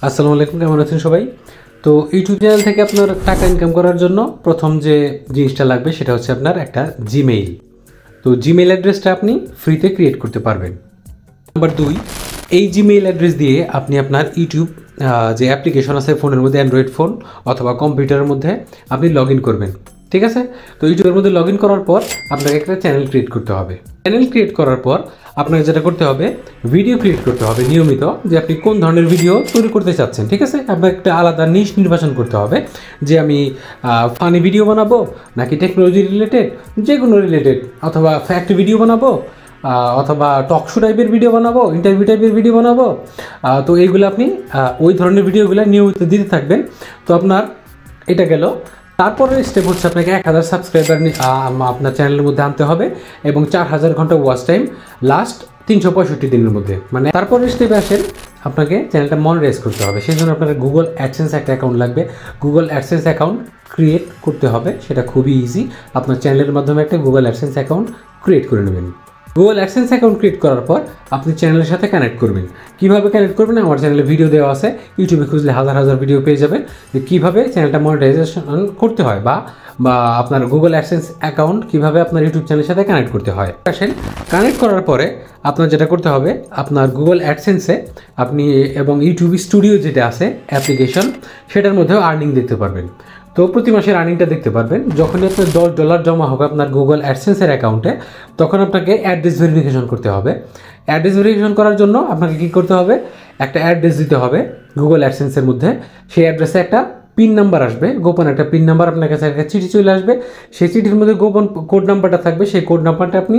আসসালামু আলাইকুম, কেমন আছেন সবাই? তো ইউটিউব চ্যানেল থেকে আপনার টাকা ইনকাম করার জন্য প্রথম যে জিনিসটা লাগবে সেটা হচ্ছে আপনার একটা জিমেইল। তো জিমেইল অ্যাড্রেসটা আপনি ফ্রিতে ক্রিয়েট করতে পারবেন। নাম্বার 2, এই জিমেইল অ্যাড্রেস দিয়ে আপনি আপনার ইউটিউব যে অ্যাপ্লিকেশন আছে ফোনের মধ্যে, অ্যান্ড্রয়েড ফোন অথবা কম্পিউটারের মধ্যে আপনি লগ ইন করবেন। ঠিক আছে? তো ইউটিউবের মধ্যে লগ ইন করার পর আপনাকে একটা চ্যানেল ক্রিয়েট করতে হবে। চ্যানেল ক্রিয়েট করার পর আপনাকে যেটা করতে হবে, ভিডিও ক্রিয়েট করতে হবে নিয়মিত, যে আপনি কোন ধরনের ভিডিও তৈরি করতে চাচ্ছেন। ঠিক আছে? আপনার একটা আলাদা নিশ নির্বাচন করতে হবে যে আমি ফানি ভিডিও বানাবো নাকি টেকনোলজি রিলেটেড, যে কোনো রিলেটেড, অথবা ফ্যাক্ট ভিডিও বানাবো, অথবা টক শো টাইপের ভিডিও বানাবো, ইন্টারভিউ টাইপের ভিডিও বানাবো। তো এইগুলো আপনি ওই ধরনের ভিডিওগুলো নিয়মিত দিতে থাকবেন। তো আপনার এটা গেল। তারপরের স্টেপ হচ্ছে আপনাকে 1000 সাবস্ক্রাইবার আপনার চ্যানেলের মধ্যে আনতে হবে এবং 4000 ঘন্টা ওয়াচ টাইম লাস্ট 365 দিনের মধ্যে। মানে তারপরের স্টেপে আসেন, আপনাকে চ্যানেলটা মনিটাইজ করতে হবে। সেই জন্য আপনার গুগল অ্যাডসেন্স একটা অ্যাকাউন্ট লাগবে। গুগল অ্যাডসেন্স অ্যাকাউন্ট ক্রিয়েট করতে হবে, সেটা খুবই ইজি। আপনার চ্যানেলের মাধ্যমে একটা গুগল অ্যাডসেন্স অ্যাকাউন্ট ক্রিয়েট করে নেবেন। গুগল অ্যাডসেন্স অ্যাকাউন্ট ক্রিয়েট করার পর আপনি চ্যানেলের সাথে কানেক্ট করবেন। কীভাবে কানেক্ট করবেন? আমার চ্যানেলে ভিডিও দেওয়া আছে, ইউটিউবে খুঁজলে হাজার হাজার ভিডিও পেয়ে যাবেন যে কীভাবে চ্যানেলটা মনিটাইজেশন করতে হয়, বা আপনার গুগল অ্যাডসেন্স অ্যাকাউন্ট কীভাবে আপনার ইউটিউব চ্যানেলের সাথে কানেক্ট করতে হয়। আসেন, কানেক্ট করার পরে আপনার যেটা করতে হবে, আপনার গুগল অ্যাডসেন্সে আপনি এবং ইউটিউব স্টুডিও যেটা আছে অ্যাপ্লিকেশন, সেটার মধ্যেও আর্নিং দেখতে পারবেন। তো প্রতি মাসের আর্নিংটা দেখতে পারবেন। যখনই আপনার $10 জমা হবে আপনার গুগল অ্যাডসেন্সের অ্যাকাউন্টে, তখন আপনাকে অ্যাড্রেস ভেরিফিকেশন করতে হবে। অ্যাড্রেস ভেরিফিকেশন করার জন্য আপনাকে কী করতে হবে, একটা অ্যাড্রেস দিতে হবে গুগল অ্যাডসেন্সের মধ্যে। সেই অ্যাড্রেসে একটা পিন নাম্বার আসবে, গোপন একটা পিন নাম্বার আপনার কাছে একটা চিঠি চলে আসবে। সেই চিঠির মধ্যে গোপন কোড নাম্বারটা থাকবে। সেই কোড নাম্বারটা আপনি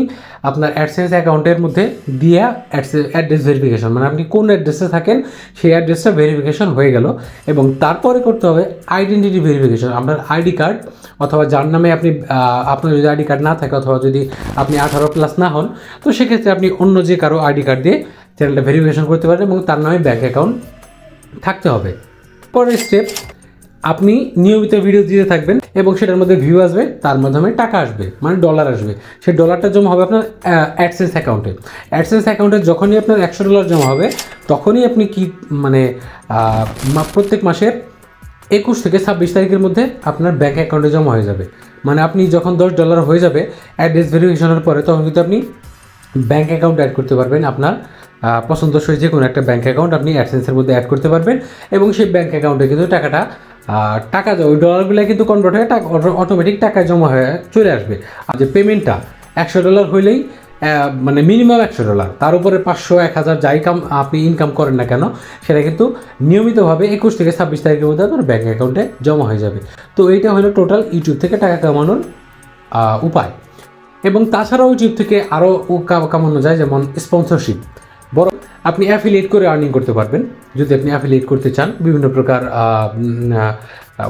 আপনার অ্যাডসেন্স অ্যাকাউন্টের মধ্যে দিয়ে অ্যাড্রেস ভেরিফিকেশন, মানে আপনি কোন অ্যাড্রেসে থাকেন সেই অ্যাড্রেসটা ভেরিফিকেশন হয়ে গেল। এবং তারপরে করতে হবে আইডেন্টিটি ভেরিফিকেশন। আপনার আইডি কার্ড অথবা যার নামে আপনি, আপনার যদি আইডি কার্ড না থাকে অথবা যদি আপনি 18+ না হন, তো সেক্ষেত্রে আপনি অন্য যে কারো আইডি কার্ড দিয়ে চ্যানেলটা ভেরিফিকেশন করতে পারেন এবং তার নামে ব্যাঙ্ক অ্যাকাউন্ট থাকতে হবে। পরের স্টেপ, আপনি নিয়মিত ভিডিও দিতে থাকবেন এবং সেটার মধ্যে ভিউ আসবে, তার মাধ্যমে টাকা আসবে, মানে ডলার আসবে। সেই ডলারটা জমা হবে আপনার অ্যাডসেন্স অ্যাকাউন্টে। অ্যাডসেন্স অ্যাকাউন্টে যখনই আপনার $100 জমা হবে, তখনই আপনি মানে প্রত্যেক মাসের 21 থেকে 26 তারিখের মধ্যে আপনার ব্যাঙ্ক অ্যাকাউন্টে জমা হয়ে যাবে। মানে আপনি যখন $10 হয়ে যাবে অ্যাড্রেস ভেরিফিকেশনের পরে, তখন কিন্তু আপনি ব্যাঙ্ক অ্যাকাউন্ট অ্যাড করতে পারবেন। আপনার পছন্দসই যে কোনো একটা ব্যাঙ্ক অ্যাকাউন্ট আপনি অ্যাডসেন্সের মধ্যে অ্যাড করতে পারবেন এবং সেই ব্যাঙ্ক অ্যাকাউন্টে কিন্তু টাকা ওই ডলারগুলো কিন্তু কনভার্ট হয়ে অটোমেটিক টাকায় জমা হয়ে চলে আসবে। আর যে পেমেন্টটা $100 হইলেই, মানে মিনিমাম $100, তার উপরে 500, 1000 যাই আপনি ইনকাম করেন না কেন, সেটা কিন্তু নিয়মিতভাবে 21 থেকে 26 তারিখের মধ্যে আপনার ব্যাঙ্ক অ্যাকাউন্টে জমা হয়ে যাবে। তো এইটা হলো টোটাল ইউটিউব থেকে টাকা কামানোর উপায়। এবং তাছাড়াও ইউটিউব থেকে আরও কামানো যায়, যেমন স্পন্সরশিপ। বরং আপনি অ্যাফিলিয়েট করে আর্নিং করতে পারবেন যদি আপনি অ্যাফিলিয়েট করতে চান। বিভিন্ন প্রকার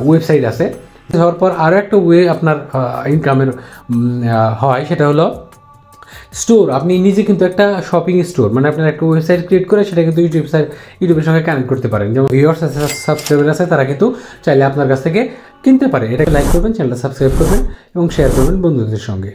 ওয়েবসাইট আছে। হওয়ার পর আরও একটা ওয়ে আপনার ইনকামের হয়, সেটা হলো স্টোর। আপনি নিজে কিন্তু একটা শপিং স্টোর, মানে আপনার একটা ওয়েবসাইট ক্রিয়েট করে সেটা কিন্তু ইউটিউবের সঙ্গে কানেক্ট করতে পারেন। যেমন ভিউয়ার্স আছে, সাবস্ক্রাইবার আছে, তারা কিন্তু চাইলে আপনার কাছ থেকে কিনতে পারে। এটাকে লাইক করবেন, চ্যানেলটা সাবস্ক্রাইব করবেন এবং শেয়ার করবেন বন্ধুদের সঙ্গে।